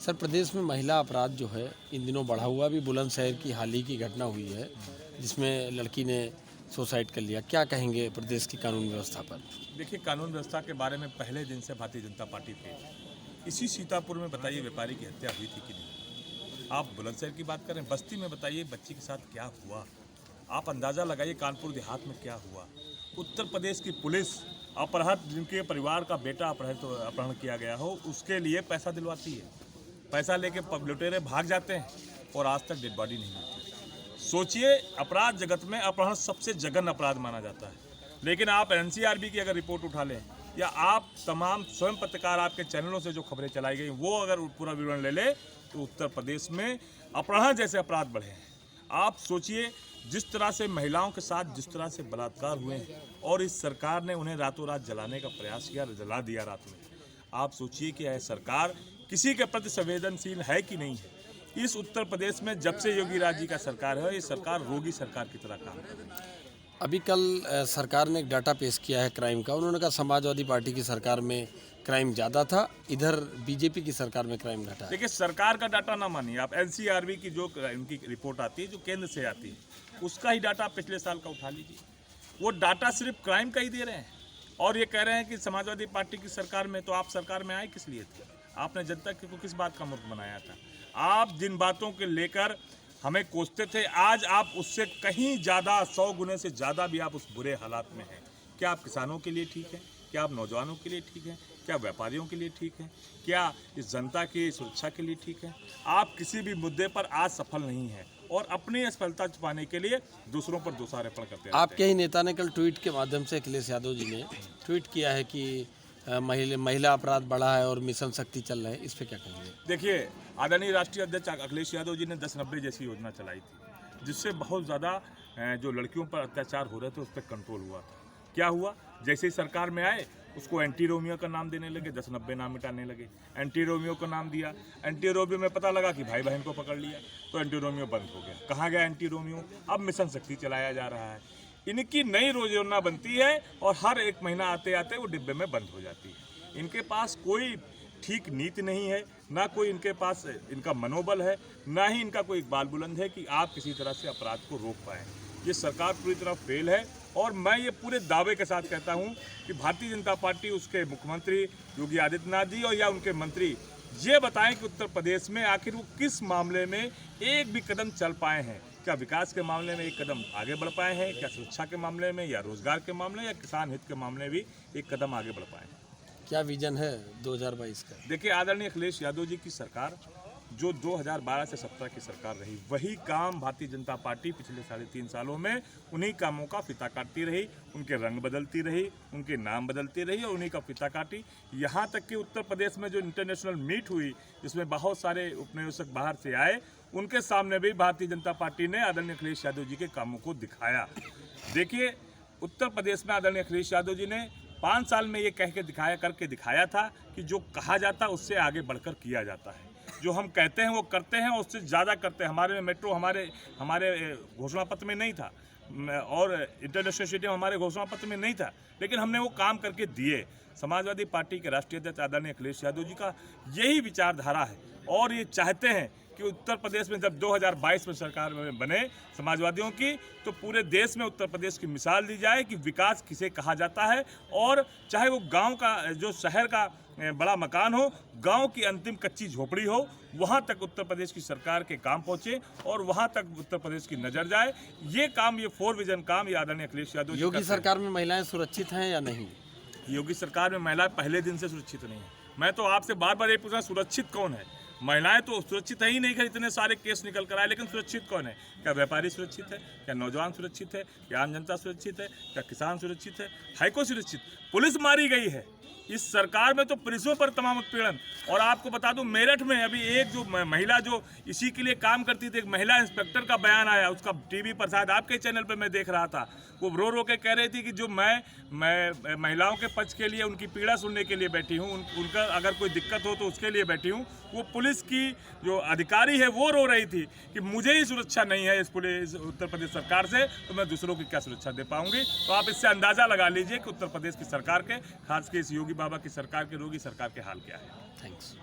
Sir, प्रदेश में महिला अपराध जो है इन दिनों बढ़ा हुआ। भी बुलंदशहर की हाल ही की घटना हुई है जिसमें लड़की ने सुसाइड कर लिया। क्या कहेंगे प्रदेश की कानून व्यवस्था पर? देखिए, कानून व्यवस्था के बारे में पहले दिन से भारतीय जनता पार्टी पे इसी सीतापुर में बताइए व्यापारी की हत्या हुई थी कि नहीं। आप बुलंदशहर की बात करें, बस्ती में बताइए बच्ची के साथ क्या हुआ। आप अंदाज़ा लगाइए कानपुर देहात में क्या हुआ। उत्तर प्रदेश की पुलिस अपराध जिनके परिवार का बेटा अपहरण किया गया हो उसके लिए पैसा दिलवाती है। पैसा लेके लुटेरे भाग जाते हैं और आज तक डेड बॉडी नहीं मिलती। सोचिए, अपराध जगत में अपहरण सबसे जघन्य अपराध माना जाता है। लेकिन आप एनसीआरबी की अगर रिपोर्ट उठा लें या आप तमाम स्वयं पत्रकार आपके चैनलों से जो खबरें चलाई गई वो अगर पूरा विवरण ले ले तो उत्तर प्रदेश में अपहरण जैसे अपराध बढ़े हैं। आप सोचिए, जिस तरह से महिलाओं के साथ जिस तरह से बलात्कार हुए हैं और इस सरकार ने उन्हें रातों रात जलाने का प्रयास किया, जला दिया रात में। आप सोचिए कि यह सरकार किसी के प्रति संवेदनशील है कि नहीं है। इस उत्तर प्रदेश में जब से योगी राज जी का सरकार है, ये सरकार रोगी सरकार की तरह काम कर रही है। अभी कल सरकार ने एक डाटा पेश किया है क्राइम का। उन्होंने कहा समाजवादी पार्टी की सरकार में क्राइम ज़्यादा था, इधर बीजेपी की सरकार में क्राइम घटा है। देखिए, सरकार का डाटा ना मानिए आप, एनसीआरबी की जो इनकी रिपोर्ट आती है जो केंद्र से आती है उसका ही डाटा पिछले साल का उठा लीजिए। वो डाटा सिर्फ क्राइम का ही दे रहे हैं और ये कह रहे हैं कि समाजवादी पार्टी की सरकार में। तो आप सरकार में आए किस लिए थे? आपने जनता को किस बात का मूर्ख बनाया था? आप जिन बातों के लेकर हमें कोसते थे, आज आप उससे कहीं ज़्यादा 100 गुने से ज़्यादा भी आप उस बुरे हालात में हैं। क्या आप किसानों के लिए ठीक है? क्या आप नौजवानों के लिए ठीक है? क्या व्यापारियों के लिए ठीक है? क्या इस जनता की सुरक्षा के लिए ठीक है? आप किसी भी मुद्दे पर आज सफल नहीं है और अपनी असफलता छुपाने के लिए दूसरों पर दोषारोपण करते हैं। आपके ही नेता ने कल ट्वीट के माध्यम से, अखिलेश यादव जी ने ट्वीट किया है कि महिला अपराध बढ़ा है और मिशन शक्ति चल रहा है। इस पर क्या कहेंगे? देखिए, आदरणीय राष्ट्रीय अध्यक्ष अखिलेश यादव जी ने 1090 जैसी योजना चलाई थी जिससे बहुत ज़्यादा जो लड़कियों पर अत्याचार हो रहे थे उस पर कंट्रोल हुआ था। क्या हुआ? जैसे ही सरकार में आए उसको एंटी रोमियो का नाम देने लगे, 1090 नाम मिटाने लगे। एंटी रोमियो का नाम दिया, एंटी रोमियो में पता लगा कि भाई बहन को पकड़ लिया तो एंटी रोमियो बंद हो गया। कहाँ गया एंटी रोमियो? अब मिशन शक्ति चलाया जा रहा है। इनकी नई योजना बनती है और हर एक महीना आते आते वो डिब्बे में बंद हो जाती है। इनके पास कोई ठीक नीति नहीं है, ना कोई इनके पास इनका मनोबल है, ना ही इनका कोई बाल बुलंद है कि आप किसी तरह से अपराध को रोक पाएँ। ये सरकार पूरी तरह फेल है और मैं ये पूरे दावे के साथ कहता हूँ कि भारतीय जनता पार्टी, उसके मुख्यमंत्री योगी आदित्यनाथ जी और या उनके मंत्री ये बताएं कि उत्तर प्रदेश में आखिर वो किस मामले में एक भी कदम चल पाए हैं। क्या विकास के मामले में एक कदम आगे बढ़ पाए हैं? क्या सुरक्षा के मामले में या रोजगार के मामले या किसान हित के मामले भी एक कदम आगे बढ़ पाए हैं? क्या विजन है 2022 का? देखिए, आदरणीय अखिलेश यादव जी की सरकार जो 2012 से 17 की सरकार रही, वही काम भारतीय जनता पार्टी पिछले 3.5 सालों में उन्हीं कामों का फीता काटती रही, उनके रंग बदलती रही, उनके नाम बदलती रही और उन्हीं का फीता काटी। यहाँ तक कि उत्तर प्रदेश में जो इंटरनेशनल मीट हुई जिसमें बहुत सारे उपनिवेशक बाहर से आए, उनके सामने भी भारतीय जनता पार्टी ने आदरणीय अखिलेश यादव जी के कामों को दिखाया। देखिए, उत्तर प्रदेश में आदरणीय अखिलेश यादव जी ने 5 साल में ये करके दिखाया था कि जो कहा जाता उससे आगे बढ़कर किया जाता है। जो हम कहते हैं वो करते हैं और उससे ज़्यादा करते हैं। हमारे मेट्रो हमारे घोषणा पत्र में नहीं था और इंटरनेशनल स्टेडियम हमारे घोषणा पत्र में नहीं था, लेकिन हमने वो काम करके दिए। समाजवादी पार्टी के राष्ट्रीय अध्यक्ष आदरणीय अखिलेश यादव जी का यही विचारधारा है और ये चाहते हैं कि उत्तर प्रदेश में जब 2022 में सरकार में बने समाजवादियों की, तो पूरे देश में उत्तर प्रदेश की मिसाल दी जाए कि विकास किसे कहा जाता है। और चाहे वो गांव का, जो शहर का बड़ा मकान हो, गांव की अंतिम कच्ची झोपड़ी हो, वहां तक उत्तर प्रदेश की सरकार के काम पहुंचे और वहां तक उत्तर प्रदेश की नजर जाए। ये काम, ये 4 विजन काम ये आदरणीय अखिलेश यादव जी योगी सरकार में महिलाएं सुरक्षित हैं या नहीं? योगी सरकार में महिलाएं पहले दिन से सुरक्षित नहीं है। मैं तो आपसे बार बार ये पूछ रहा हूं, सुरक्षित कौन है? महिलाएं तो सुरक्षित है ही नहीं है, इतने सारे केस निकल कर आए, लेकिन सुरक्षित कौन है? क्या व्यापारी सुरक्षित है? क्या नौजवान सुरक्षित है? क्या आम जनता सुरक्षित है? क्या किसान सुरक्षित है कोई सुरक्षित? पुलिस मारी गई है इस सरकार में, तो पुलिसों पर तमाम उत्पीड़न। और आपको बता दूं, मेरठ में अभी एक जो महिला जो इसी के लिए काम करती थी, एक महिला इंस्पेक्टर का बयान आया, उसका टीवी पर शायद आपके चैनल पर मैं देख रहा था। वो रो के कह रही थी कि जो मैं महिलाओं के पक्ष के लिए, उनकी पीड़ा सुनने के लिए बैठी हूँ, उनका अगर कोई दिक्कत हो तो उसके लिए बैठी हूँ। वो पुलिस की जो अधिकारी है वो रो रही थी कि मुझे ही सुरक्षा नहीं है इस उत्तर प्रदेश सरकार से, तो मैं दूसरों की क्या सुरक्षा दे पाऊंगी। तो आप इससे अंदाजा लगा लीजिए कि उत्तर प्रदेश की सरकार के, खासकर इस योगी बाबा की सरकार के, रोगी सरकार के हाल क्या है। थैंक्स।